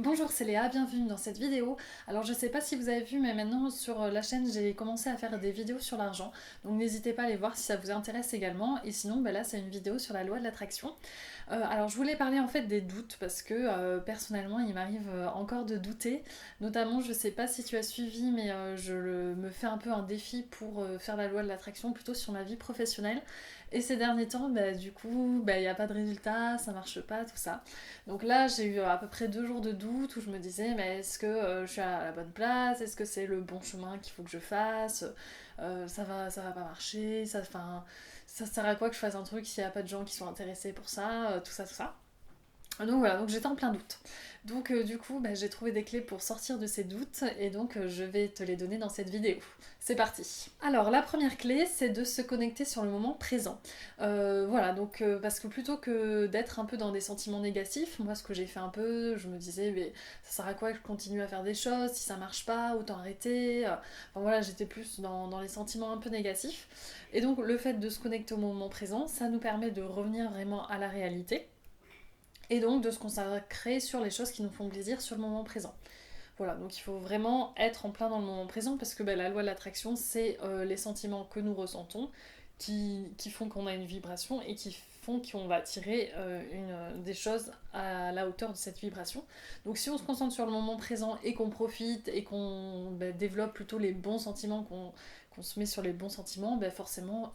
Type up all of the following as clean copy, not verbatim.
Bonjour, c'est Léa, bienvenue dans cette vidéo. Alors je sais pas si vous avez vu, mais maintenant sur la chaîne j'ai commencé à faire des vidéos sur l'argent, donc n'hésitez pas à les voir si ça vous intéresse également. Et sinon là c'est une vidéo sur la loi de l'attraction. Alors je voulais parler en fait des doutes parce que personnellement il m'arrive encore de douter. Notamment je sais pas si tu as suivi, mais me fais un peu un défi pour faire la loi de l'attraction plutôt sur ma vie professionnelle. Et ces derniers temps, du coup, il n'y a pas de résultat, ça marche pas, tout ça. Donc là, j'ai eu à peu près 2 jours de doute où je me disais, mais est-ce que je suis à la bonne place? Est-ce que c'est le bon chemin qu'il faut que je fasse? Ça va pas marcher? Ça sert à quoi que je fasse un truc s'il n'y a pas de gens qui sont intéressés pour ça? Tout ça, tout ça. Donc voilà, donc j'étais en plein doute. Donc du coup, j'ai trouvé des clés pour sortir de ces doutes et donc je vais te les donner dans cette vidéo. C'est parti. Alors la première clé, c'est de se connecter sur le moment présent. Voilà, donc parce que plutôt que d'être un peu dans des sentiments négatifs, moi ce que j'ai fait un peu, je me disais, mais ça sert à quoi que je continue à faire des choses, si ça marche pas, autant arrêter. Enfin voilà, j'étais plus dans les sentiments un peu négatifs. Et donc le fait de se connecter au moment présent, ça nous permet de revenir vraiment à la réalité et donc de se consacrer sur les choses qui nous font plaisir sur le moment présent. Voilà, donc il faut vraiment être en plein dans le moment présent parce que la loi de l'attraction, c'est les sentiments que nous ressentons qui font qu'on a une vibration et qui font qu'on va attirer des choses à la hauteur de cette vibration. Donc si on se concentre sur le moment présent et qu'on profite et qu'on développe plutôt les bons sentiments, qu'on se met sur les bons sentiments, forcément,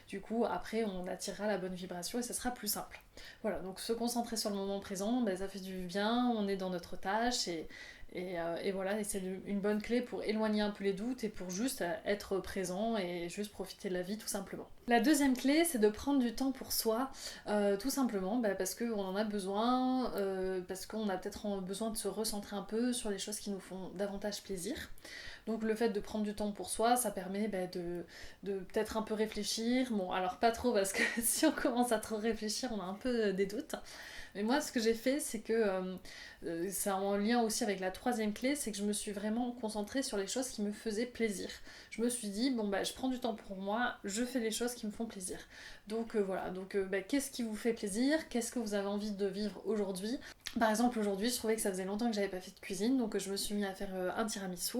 du coup, après, on attirera la bonne vibration et ça sera plus simple. Voilà, donc se concentrer sur le moment présent, ça fait du bien, on est dans notre tâche et voilà, et c'est une bonne clé pour éloigner un peu les doutes et pour juste être présent et juste profiter de la vie tout simplement. La deuxième clé, c'est de prendre du temps pour soi, tout simplement parce qu'on en a besoin, parce qu'on a peut-être besoin de se recentrer un peu sur les choses qui nous font davantage plaisir. Donc le fait de prendre du temps pour soi, ça permet de peut-être un peu réfléchir. Bon, alors pas trop parce que si on commence à trop réfléchir, on a un peu des doutes. Mais moi, ce que j'ai fait, c'est que c'est en lien aussi avec la troisième clé, c'est que je me suis vraiment concentrée sur les choses qui me faisaient plaisir. Je me suis dit, bon, je prends du temps pour moi, je fais les choses qui me font plaisir. Donc voilà, donc qu'est-ce qui vous fait plaisir? Qu'est-ce que vous avez envie de vivre aujourd'hui? Par exemple, aujourd'hui, je trouvais que ça faisait longtemps que j'avais pas fait de cuisine, donc je me suis mis à faire un tiramisu.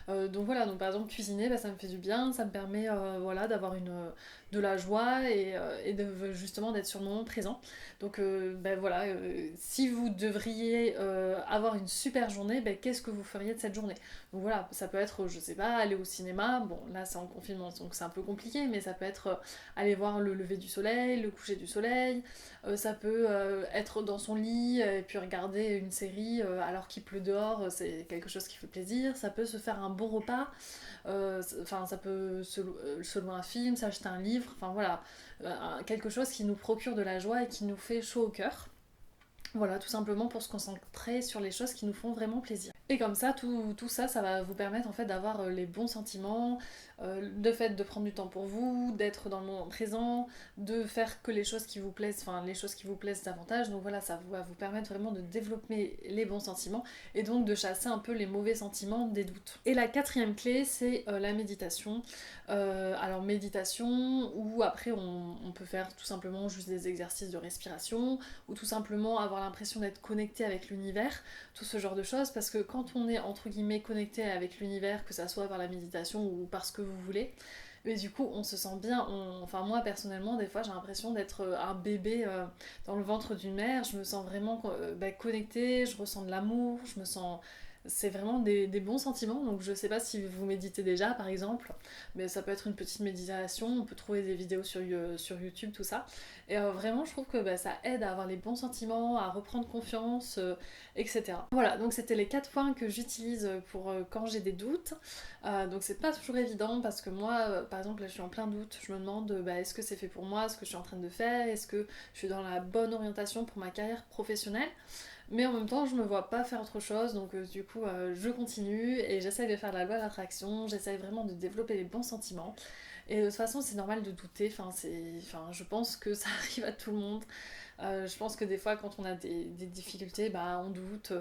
Donc voilà, donc par exemple, cuisiner, ça me fait du bien, ça me permet voilà, d'avoir de la joie et de, justement d'être sur le moment présent. Donc voilà, si vous devriez avoir une super journée, qu'est-ce que vous feriez de cette journée? Donc voilà, ça peut être, je sais pas, aller au cinéma, bon là c'est en confinement donc c'est un peu compliqué, mais ça peut être aller voir le lever du soleil, le coucher du soleil, ça peut être dans son lit et puis regarder une série alors qu'il pleut dehors, c'est quelque chose qui fait plaisir, ça peut se faire un bon repas, enfin ça peut se louer un film, s'acheter un livre, enfin voilà, quelque chose qui nous procure de la joie et qui nous fait chaud au cœur. Voilà, tout simplement pour se concentrer sur les choses qui nous font vraiment plaisir. Et comme ça, tout ça, ça va vous permettre en fait d'avoir les bons sentiments, de fait de prendre du temps pour vous, d'être dans le moment présent, de faire que les choses qui vous plaisent, enfin les choses qui vous plaisent davantage. Donc voilà, ça va vous permettre vraiment de développer les bons sentiments et donc de chasser un peu les mauvais sentiments des doutes. Et la quatrième clé, c'est la méditation. Alors méditation, ou après on peut faire tout simplement juste des exercices de respiration, ou tout simplement avoir l'impression d'être connecté avec l'univers, tout ce genre de choses, parce que quand on est entre guillemets connecté avec l'univers, que ça soit par la méditation ou par ce que vous voulez, mais du coup on se sent bien, enfin moi personnellement des fois j'ai l'impression d'être un bébé dans le ventre d'une mère, je me sens vraiment connectée, je ressens de l'amour, je me sens... C'est vraiment des bons sentiments, donc je sais pas si vous méditez déjà par exemple, mais ça peut être une petite méditation, on peut trouver des vidéos sur YouTube, tout ça. Et vraiment, je trouve que ça aide à avoir les bons sentiments, à reprendre confiance, etc. Voilà, donc c'était les 4 points que j'utilise pour quand j'ai des doutes. Donc c'est pas toujours évident parce que moi, par exemple, là je suis en plein doute, je me demande est-ce que c'est fait pour moi, ce que je suis en train de faire, est-ce que je suis dans la bonne orientation pour ma carrière professionnelle. Mais en même temps, je me vois pas faire autre chose, donc du coup, je continue et j'essaye de faire la loi d'attraction, j'essaye vraiment de développer les bons sentiments. Et de toute façon, c'est normal de douter, enfin, je pense que ça arrive à tout le monde. Je pense que des fois, quand on a des difficultés, bah, on doute,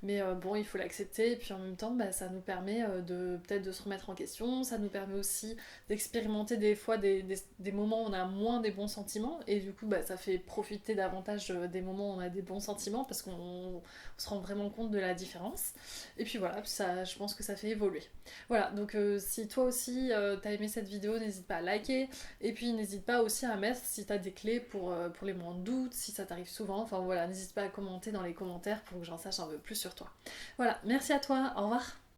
mais bon, il faut l'accepter. Et puis en même temps, bah, ça nous permet de peut-être de se remettre en question. Ça nous permet aussi d'expérimenter des fois des moments où on a moins des bons sentiments. Et du coup, bah, ça fait profiter davantage des moments où on a des bons sentiments parce qu'on se rend vraiment compte de la différence. Et puis voilà, ça, je pense que ça fait évoluer. Voilà, donc si toi aussi t'as aimé cette vidéo, n'hésite pas à liker. Et puis n'hésite pas aussi à mettre si t'as des clés pour les moments de doute, si ça t'arrive souvent. Enfin voilà, n'hésite pas à commenter dans les commentaires pour que j'en sache un peu plus sur toi. Voilà, merci à toi, au revoir.